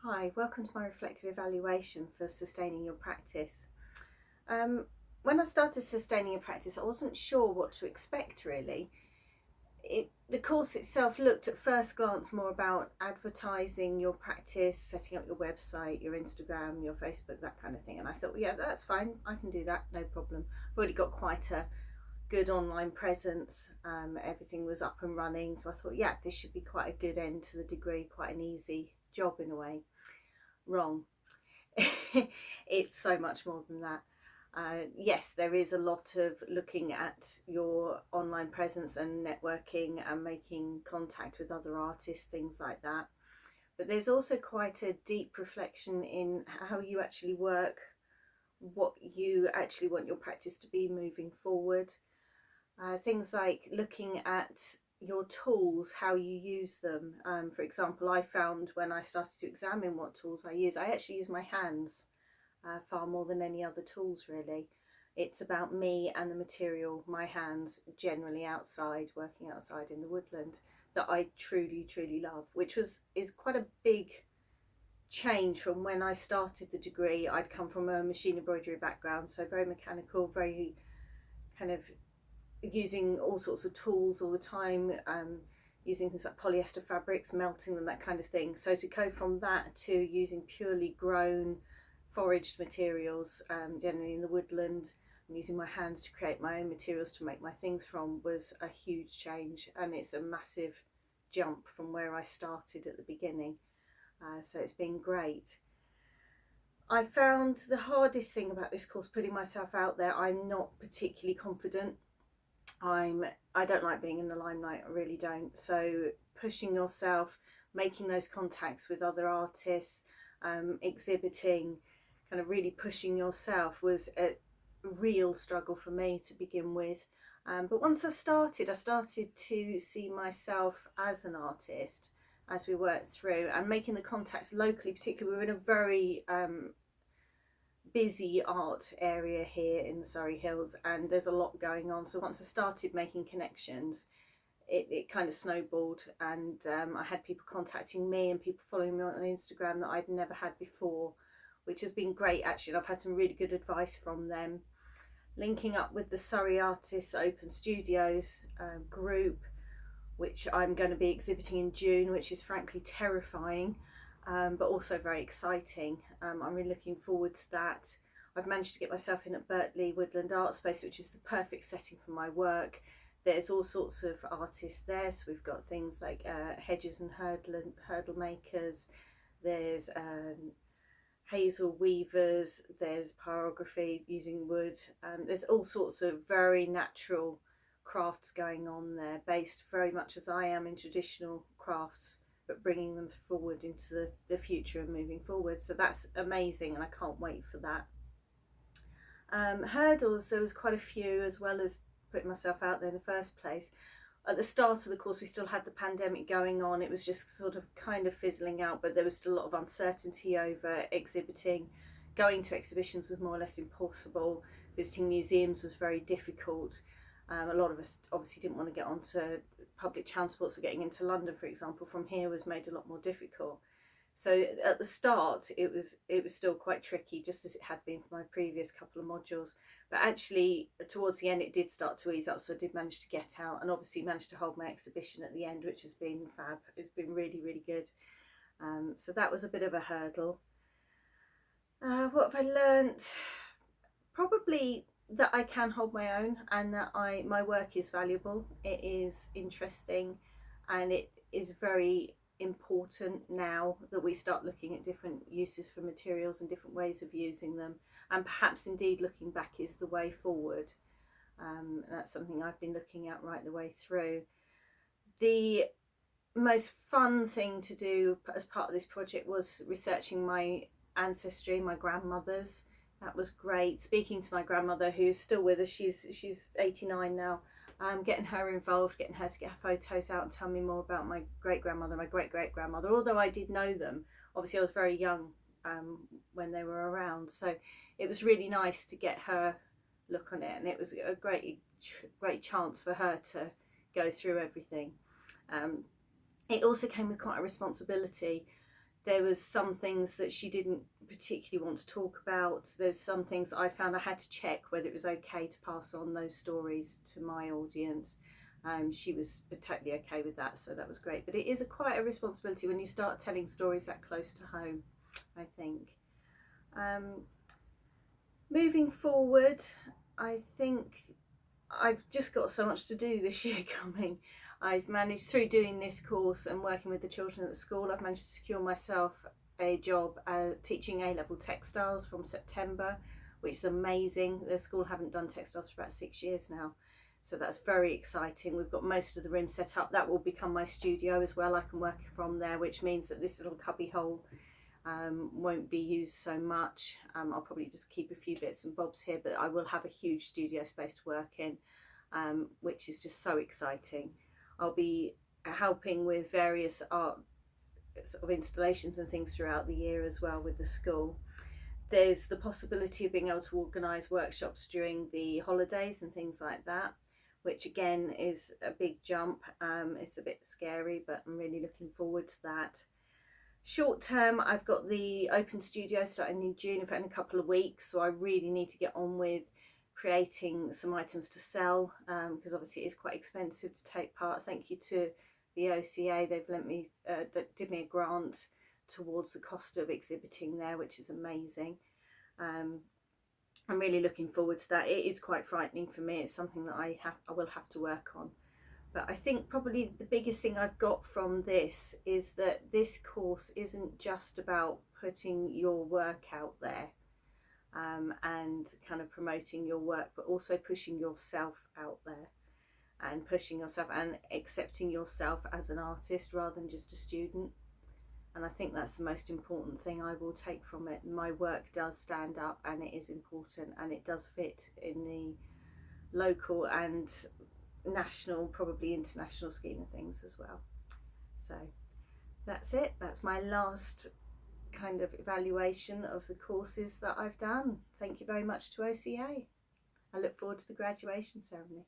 Hi, welcome to my reflective evaluation for sustaining your practice. When I started sustaining a practice, I wasn't sure what to expect really. The course itself looked at first glance more about advertising your practice, setting up your website, your Instagram, your Facebook, that kind of thing. And I thought, yeah, that's fine, I can do that, no problem. I've already got quite a good online presence, everything was up and running. So I thought, yeah, this should be quite a good end to the degree, quite an easy job in a way. Wrong. It's so much more than that. Yes, there is a lot of looking at your online presence and networking and making contact with other artists, things like that. But there's also quite a deep reflection in how you actually work, what you actually want your practice to be moving forward. Things like looking at your tools, how you use them. For example, I found when I started to examine what tools I actually use my hands far more than any other tools really. It's about me and the material, my hands generally outside, working outside in the woodland, that I truly, truly love, which is quite a big change from when I started the degree. I'd come from a machine embroidery background, so very mechanical, very kind of using all sorts of tools all the time, using things like polyester fabrics, melting them, that kind of thing. So to go from that to using purely grown, foraged materials, generally in the woodland, and using my hands to create my own materials to make my things from, was a huge change, and it's a massive jump from where I started at the beginning. So it's been great. I found the hardest thing about this course putting myself out there. I'm not particularly confident. I don't like being in the limelight, I really don't. So pushing yourself, making those contacts with other artists, exhibiting, kind of really pushing yourself was a real struggle for me to begin with. But once I started to see myself as an artist as we worked through and making the contacts locally. Particularly, we're in a very busy art area here in the Surrey Hills, and there's a lot going on. So once I started making connections, it kind of snowballed, and I had people contacting me and people following me on Instagram that I'd never had before, which has been great actually. I've had some really good advice from them. Linking up with the Surrey Artists Open Studios group, which I'm going to be exhibiting in June, which is frankly terrifying, but also very exciting. I'm really looking forward to that. I've managed to get myself in at Bertley Woodland Art Space, which is the perfect setting for my work. There's all sorts of artists there, so we've got things like hedges and hurdle makers, there's hazel weavers, there's pyrography using wood, there's all sorts of very natural crafts going on there, based very much as I am in traditional crafts, but bringing them forward into the future and moving forward. So that's amazing, and I can't wait for that. Hurdles, there was quite a few, as well as putting myself out there in the first place. At the start of the course, we still had the pandemic going on. It was just sort of kind of fizzling out, but there was still a lot of uncertainty over exhibiting. Going to exhibitions was more or less impossible. Visiting museums was very difficult. A lot of us obviously didn't want to get onto public transport, so getting into London, for example, from here was made a lot more difficult. So at the start, it was still quite tricky, just as it had been for my previous couple of modules. But actually, towards the end, it did start to ease up. So I did manage to get out, and obviously managed to hold my exhibition at the end, which has been fab. It's been really, really good. So that was a bit of a hurdle. What have I learnt? Probably that I can hold my own, and that my work is valuable. It is interesting, and it is very important now that we start looking at different uses for materials and different ways of using them, and perhaps indeed looking back is the way forward. That's something I've been looking at right the way through. The most fun thing to do as part of this project was researching my ancestry, my grandmother's. That was great. Speaking to my grandmother, who's still with us, she's 89 now. Getting her involved, getting her to get her photos out and tell me more about my great grandmother, my great great grandmother. Although I did know them, obviously I was very young when they were around, so it was really nice to get her look on it, and it was a great chance for her to go through everything. It also came with quite a responsibility There was some things that she didn't particularly want to talk about. There's some things I found I had to check whether it was okay to pass on those stories to my audience. She was totally okay with that, so that was great. But it is quite a responsibility when you start telling stories that close to home, I think. Moving forward, I think I've just got so much to do this year coming. I've managed, through doing this course and working with the children at the school, I've managed to secure myself a job teaching A-level textiles from September, which is amazing. The school haven't done textiles for about 6 years now, so that's very exciting. We've got most of the room set up. That will become my studio as well. I can work from there, which means that this little cubby hole won't be used so much. I'll probably just keep a few bits and bobs here, but I will have a huge studio space to work in, which is just so exciting. I'll be helping with various art sort of installations and things throughout the year as well with the school. There's the possibility of being able to organise workshops during the holidays and things like that, which again is a big jump. It's a bit scary, but I'm really looking forward to that. Short term, I've got the open studio starting in June, in fact in a couple of weeks, so I really need to get on with creating some items to sell, because obviously it is quite expensive to take part. Thank you to the OCA, they've lent me, did me a grant towards the cost of exhibiting there, which is amazing. I'm really looking forward to that. It is quite frightening for me. It's something that I will have to work on. But I think probably the biggest thing I've got from this is that this course isn't just about putting your work out there and kind of promoting your work, but also pushing yourself out there and pushing yourself and accepting yourself as an artist rather than just a student. And I think that's the most important thing I will take from it. My work does stand up and it is important and it does fit in the local and national, probably international scheme of things as well. So that's it. That's my last kind of evaluation of the courses that I've done. Thank you very much to OCA. I look forward to the graduation ceremony.